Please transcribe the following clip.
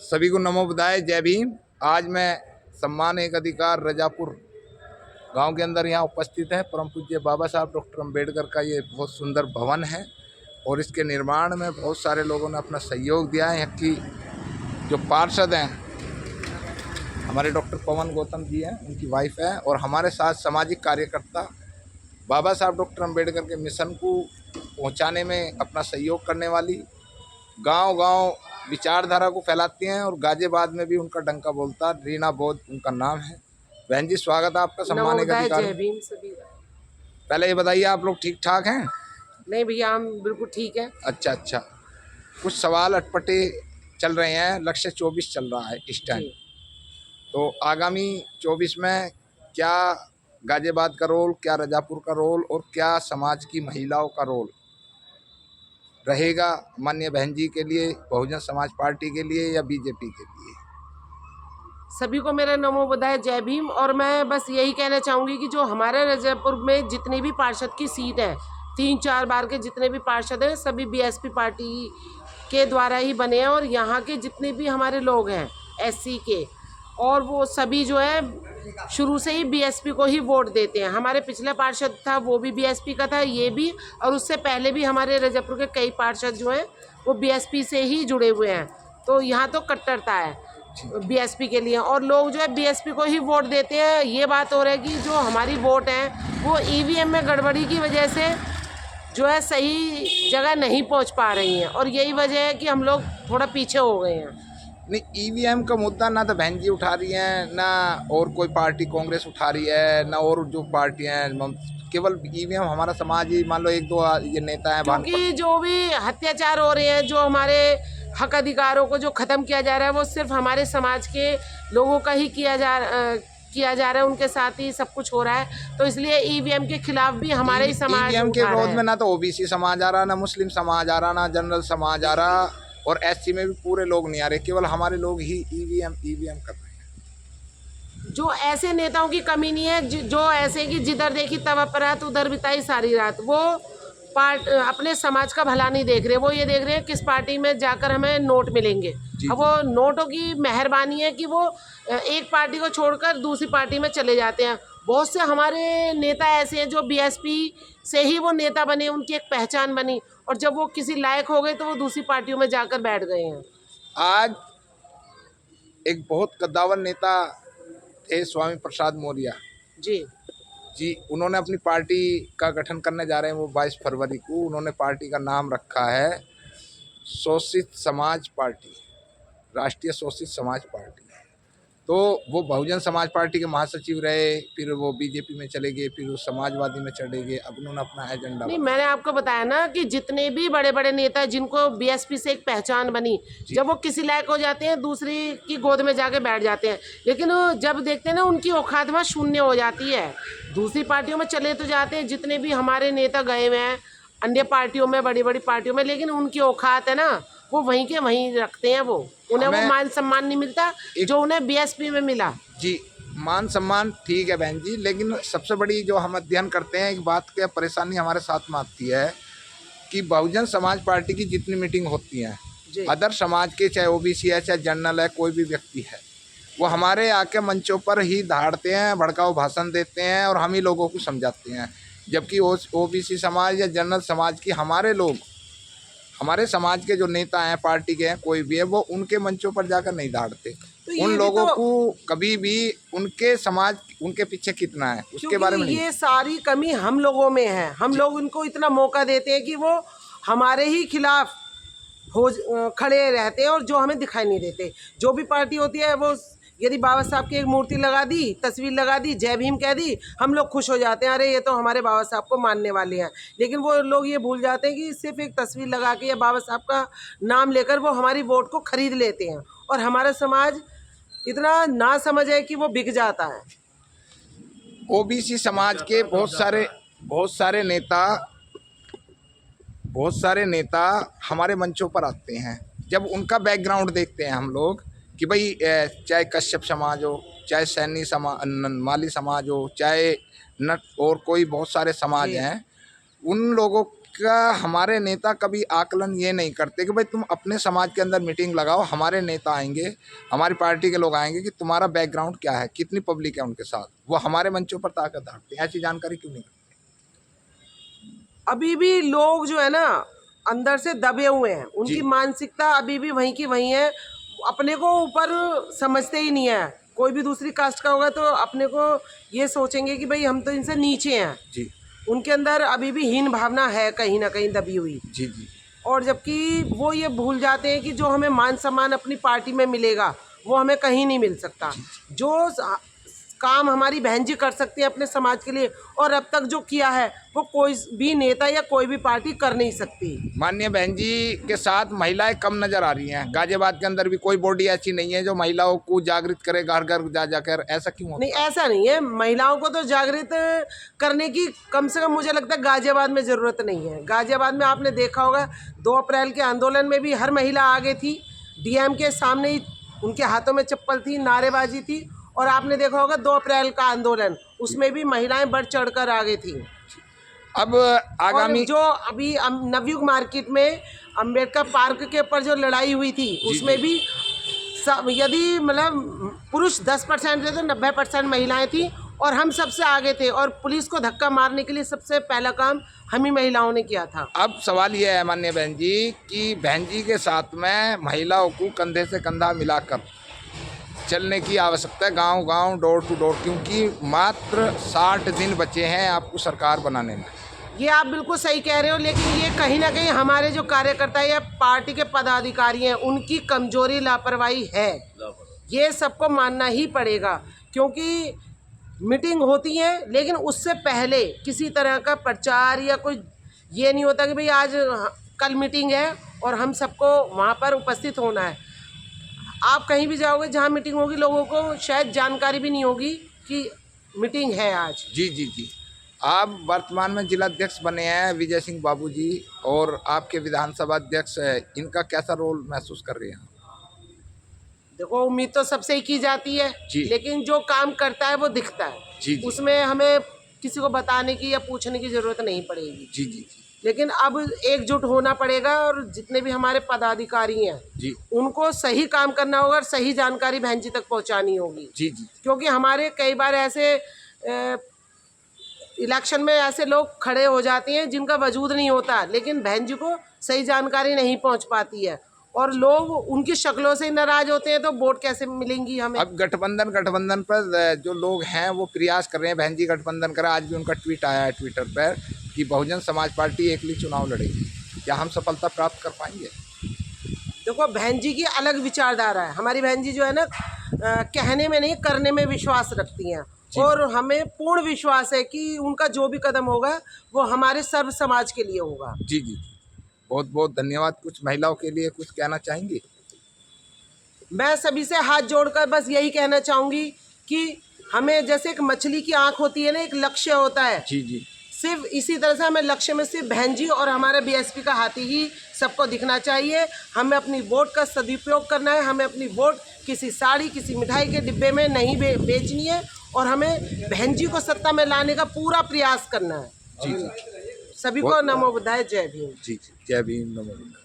सभी को नमो बुधाय, जय भीम। आज मैं सम्मान एक अधिकार रजापुर गांव के अंदर यहाँ उपस्थित है। परम पूज्य बाबा साहब डॉक्टर अम्बेडकर का ये बहुत सुंदर भवन है और इसके निर्माण में बहुत सारे लोगों ने अपना सहयोग दिया है। यहाँ की जो पार्षद हैं हमारे डॉक्टर पवन गौतम जी हैं, उनकी वाइफ है, और हमारे साथ सामाजिक कार्यकर्ता बाबा साहब डॉक्टर अम्बेडकर के मिशन को पहुँचाने में अपना सहयोग करने वाली, गांव-गांव विचारधारा को फैलाती हैं और गाजियाबाद में भी उनका डंका बोलता रीना बोध उनका नाम है। बहन जी, स्वागत है आपका सम्मान एक अधिकार। जय भीम सभी। पहले ये बताइए, आप लोग ठीक ठाक हैं? नहीं भैया, हम बिल्कुल ठीक है। अच्छा। कुछ सवाल अटपटे चल रहे हैं। लक्ष्य 24 चल रहा है इस टाइम, तो आगामी 24 में क्या गाजियाबाद का रोल, क्या रजापुर का रोल और क्या समाज की महिलाओं का रोल रहेगा माननीय बहन जी के लिए, बहुजन समाज पार्टी के लिए या बीजेपी के लिए? सभी को मेरा नमो बुधाय, जय भीम। और मैं बस यही कहना चाहूँगी कि जो हमारे रजापुर में जितनी भी पार्षद की सीट है, 3-4 बार के जितने भी पार्षद हैं, सभी बीएसपी पार्टी के द्वारा ही बने हैं। और यहाँ के जितने भी हमारे लोग हैं एससी के, और वो सभी जो है शुरू से ही बीएसपी को ही वोट देते हैं। हमारे पिछला पार्षद था वो भी बीएसपी का था, ये भी, और उससे पहले भी हमारे रजापुर के कई पार्षद जो हैं वो बीएसपी से ही जुड़े हुए हैं। तो यहाँ तो कट्टरता है बीएसपी के लिए, और लोग जो है बीएसपी को ही वोट देते हैं। ये बात हो रही है कि जो हमारी वोट है वो ईवीएम में गड़बड़ी की वजह से जो है सही जगह नहीं पहुँच पा रही हैं, और यही वजह है कि हम लोग थोड़ा पीछे हो गए हैं। नहीं, ईवीएम का मुद्दा ना तो बहन जी उठा रही हैं, ना और कोई पार्टी कांग्रेस उठा रही है, ना और जो पार्टियां हैं। केवल ईवीएम हमारा समाज ही, मान लो 1-2 ये नेता हैं, क्योंकि जो भी अत्याचार हो रहे हैं, जो हमारे हक अधिकारों को जो ख़त्म किया जा रहा है, वो सिर्फ हमारे समाज के लोगों का ही किया जा रहा है, उनके साथ ही सब कुछ हो रहा है। तो इसलिए ईवीएम के खिलाफ भी हमारे ही समाज ईवीएम के विरोध में ना तो ओबीसी समाज आ रहा, ना मुस्लिम समाज आ रहा, ना जनरल समाज आ रहा, और एससी में भी पूरे लोग नहीं आ रहे, केवल हमारे लोग ही ईवीएम कर रहे हैं। जो ऐसे नेताओं की कमी नहीं है, जो ऐसे कि जिधर देखी तब अपराध, उधर बिताई सारी रात। वो अपने समाज का भला नहीं देख रहे, वो ये देख रहे हैं किस पार्टी में जाकर हमें नोट मिलेंगे। अब वो नोटों की मेहरबानी है कि वो एक पार्टी को छोड़कर दूसरी पार्टी में चले जाते हैं। बहुत से हमारे नेता ऐसे हैं जो बीएसपी से ही वो नेता बने, उनकी एक पहचान बनी, और जब वो किसी लायक हो गए तो वो दूसरी पार्टियों में जाकर बैठ गए हैं। आज एक बहुत कद्दावर नेता थे, स्वामी प्रसाद मौर्य जी, उन्होंने अपनी पार्टी का गठन करने जा रहे हैं। वो 22 फरवरी को उन्होंने पार्टी का नाम रखा है शोषित समाज पार्टी, राष्ट्रीय शोषित समाज पार्टी। तो वो बहुजन समाज पार्टी के महासचिव रहे, फिर वो बीजेपी में चले गए, फिर वो समाजवादी में चले गए। अब उन्होंने अपना एजेंडा नहीं, मैंने आपको बताया ना कि जितने भी बड़े बड़े नेता जिनको बीएसपी से एक पहचान बनी, जब वो किसी लायक हो जाते हैं दूसरी की गोद में जाके बैठ जाते हैं, लेकिन जब देखते हैं ना उनकी औकात वहाँ शून्य हो जाती है। दूसरी पार्टियों में चले तो जाते हैं, जितने भी हमारे नेता गए हुए हैं अन्य पार्टियों में, बड़ी बड़ी पार्टियों में, लेकिन उनकी औकात है ना वो वहीं के वहीं रखते हैं। वो उन्हें वो मान सम्मान नहीं मिलता जो उन्हें बीएसपी में मिला। जी, मान सम्मान ठीक है बहन जी, लेकिन सबसे बड़ी जो हम अध्ययन करते हैं, एक बात की परेशानी हमारे साथ में आती है कि बहुजन समाज पार्टी की जितनी मीटिंग होती हैं, अदर समाज के, चाहे ओबीसी है, चाहे जनरल है, कोई भी व्यक्ति है, वो हमारे आके मंचों पर ही दहाड़ते हैं, भड़काऊ भाषण देते हैं और हम ही लोगों को समझाते हैं। जबकि ओबीसी समाज या जनरल समाज की हमारे लोग, हमारे समाज के जो नेता हैं, पार्टी के हैं, कोई भी है, वो उनके मंचों पर जाकर नहीं दहाड़ते। तो उन लोगों को कभी भी उनके समाज, उनके पीछे कितना है उसके बारे में नहीं। ये सारी कमी हम लोगों में है। हम लोग उनको इतना मौका देते हैं कि वो हमारे ही खिलाफ हो खड़े रहते हैं, और जो हमें दिखाई नहीं देते। जो भी पार्टी होती है, वो यदि बाबा साहब की एक मूर्ति लगा दी, तस्वीर लगा दी, जय भीम कह दी, हम लोग खुश हो जाते हैं, अरे ये तो हमारे बाबा साहब को मानने वाले हैं। लेकिन वो लोग ये भूल जाते हैं कि सिर्फ एक तस्वीर लगा के या बाबा साहब का नाम लेकर वो हमारी वोट को खरीद लेते हैं, और हमारा समाज इतना ना समझ है कि वो बिक जाता है। ओबीसी समाज के बहुत सारे नेता हमारे मंचों पर आते हैं। जब उनका बैकग्राउंड देखते हैं हम लोग कि भाई चाहे कश्यप समाज हो, चाहे सैनी समाज, माली समाज हो, चाहे नट और कोई बहुत सारे समाज हैं, उन लोगों इसका हमारे नेता कभी आकलन ये नहीं करते कि भाई तुम अपने समाज के अंदर मीटिंग लगाओ, हमारे नेता आएंगे, हमारी पार्टी के लोग आएंगे कि तुम्हारा बैकग्राउंड क्या है, कितनी पब्लिक है उनके साथ, वो हमारे मंचों पर ताकत धारते हैं। ऐसी जानकारी क्यों नहीं? अभी भी लोग जो है ना अंदर से दबे हुए हैं, उनकी मानसिकता अभी भी वहीं की वहीं है, अपने को ऊपर समझते ही नहीं है। कोई भी दूसरी कास्ट का होगा तो अपने को ये सोचेंगे कि भाई हम तो इनसे नीचे हैं जी। उनके अंदर अभी भी हीन भावना है कहीं ना कहीं दबी हुई। जी जी। और जबकि वो ये भूल जाते हैं कि जो हमें मान सम्मान अपनी पार्टी में मिलेगा वो हमें कहीं नहीं मिल सकता। जो काम हमारी बहन जी कर सकती है अपने समाज के लिए, और अब तक जो किया है वो कोई भी नेता या कोई भी पार्टी कर नहीं सकती। माननीय बहन जी के साथ महिलाएं कम नजर आ रही हैं। गाजियाबाद के अंदर भी कोई बॉडी ऐसी नहीं है जो महिलाओं को जागृत करे घर घर जा जाकर, ऐसा क्यों होता? नहीं, ऐसा नहीं है। महिलाओं को तो जागृत करने की कम से कम मुझे लगता है गाजियाबाद में ज़रूरत नहीं है। गाजियाबाद में आपने देखा होगा 2 अप्रैल के आंदोलन में भी हर महिला आगे थी, डीएम के सामने ही उनके हाथों में चप्पल थी, नारेबाजी थी। और आपने देखा होगा 2 अप्रैल का आंदोलन, उसमें भी महिलाएं बढ़ चढ़कर आगे थी। अब आगामी जो अभी नवयुग मार्केट में अंबेडकर पार्क के ऊपर जो लड़ाई हुई थी उसमें भी यदि मतलब पुरुष 10% थे तो 90% महिलाएं थी, और हम सबसे आगे थे। और पुलिस को धक्का मारने के लिए सबसे पहला काम हम ही महिलाओं ने किया था। अब सवाल ये है माननीय बहन जी कि बहन जी के साथ में महिलाओं को कंधे से कंधा मिलाकर चलने की आवश्यकता है, गांव गांव डोर टू डोर, क्योंकि मात्र 60 दिन बचे हैं आपको सरकार बनाने में। ये आप बिल्कुल सही कह रहे हो, लेकिन ये कहीं ना कहीं हमारे जो कार्यकर्ता या पार्टी के पदाधिकारी हैं उनकी कमजोरी, लापरवाही है। ये सबको मानना ही पड़ेगा, क्योंकि मीटिंग होती है लेकिन उससे पहले किसी तरह का प्रचार या कोई ये नहीं होता कि भाई आज कल मीटिंग है और हम सबको वहाँ पर उपस्थित होना है। आप कहीं भी जाओगे जहाँ मीटिंग होगी, लोगों को शायद जानकारी भी नहीं होगी कि मीटिंग है आज। जी जी जी। आप वर्तमान में जिलाध्यक्ष बने हैं विजय सिंह बाबू जी, और आपके विधानसभा अध्यक्ष है, इनका कैसा रोल महसूस कर रहे हैं? देखो, उम्मीद तो सबसे ही की जाती है, लेकिन जो काम करता है वो दिखता है। जी जी। उसमें हमें किसी को बताने की या पूछने की जरूरत नहीं पड़ेगी। जी जी। लेकिन अब एकजुट होना पड़ेगा, और जितने भी हमारे पदाधिकारी हैं जी, उनको सही काम करना होगा और सही जानकारी बहन जी तक पहुंचानी होगी। जी जी। क्योंकि हमारे कई बार ऐसे इलेक्शन में ऐसे लोग खड़े हो जाते हैं जिनका वजूद नहीं होता, लेकिन बहन जी को सही जानकारी नहीं पहुंच पाती है, और लोग उनकी शक्लों से नाराज होते हैं, तो वोट कैसे मिलेंगी हमें? अब गठबंधन पर जो लोग हैं वो प्रयास कर रहे हैं बहन जी गठबंधन करें। आज भी उनका ट्वीट आया है ट्विटर पर कि बहुजन समाज पार्टी एकली चुनाव लड़ेगी। क्या हम सफलता प्राप्त कर पाएंगे? देखो, बहन जी की अलग विचारधारा है। हमारी बहन जी जो है ना कहने में नहीं करने में विश्वास रखती हैं, और हमें पूर्ण विश्वास है कि उनका जो भी कदम होगा वो हमारे सर्व समाज के लिए होगा। जी जी। बहुत बहुत धन्यवाद। कुछ महिलाओं के लिए कुछ कहना चाहेंगी? मैं सभी से हाथ जोड़कर बस यही कहना चाहूँगी कि हमें जैसे एक मछली की आँख होती है ना, एक लक्ष्य होता है। जी जी। सिर्फ इसी तरह से हमें लक्ष्य में सिर्फ बहन जी और हमारे बीएसपी का हाथी ही सबको दिखना चाहिए। हमें अपनी वोट का सदुपयोग करना है। हमें अपनी वोट किसी साड़ी, किसी मिठाई के डिब्बे में नहीं बेचनी है, और हमें बहन जी को सत्ता में लाने का पूरा प्रयास करना है। जी जी। सभी को नमो बुद्धाय, जय भीम। जी जी, जय भीम, नमो बुद्धाय।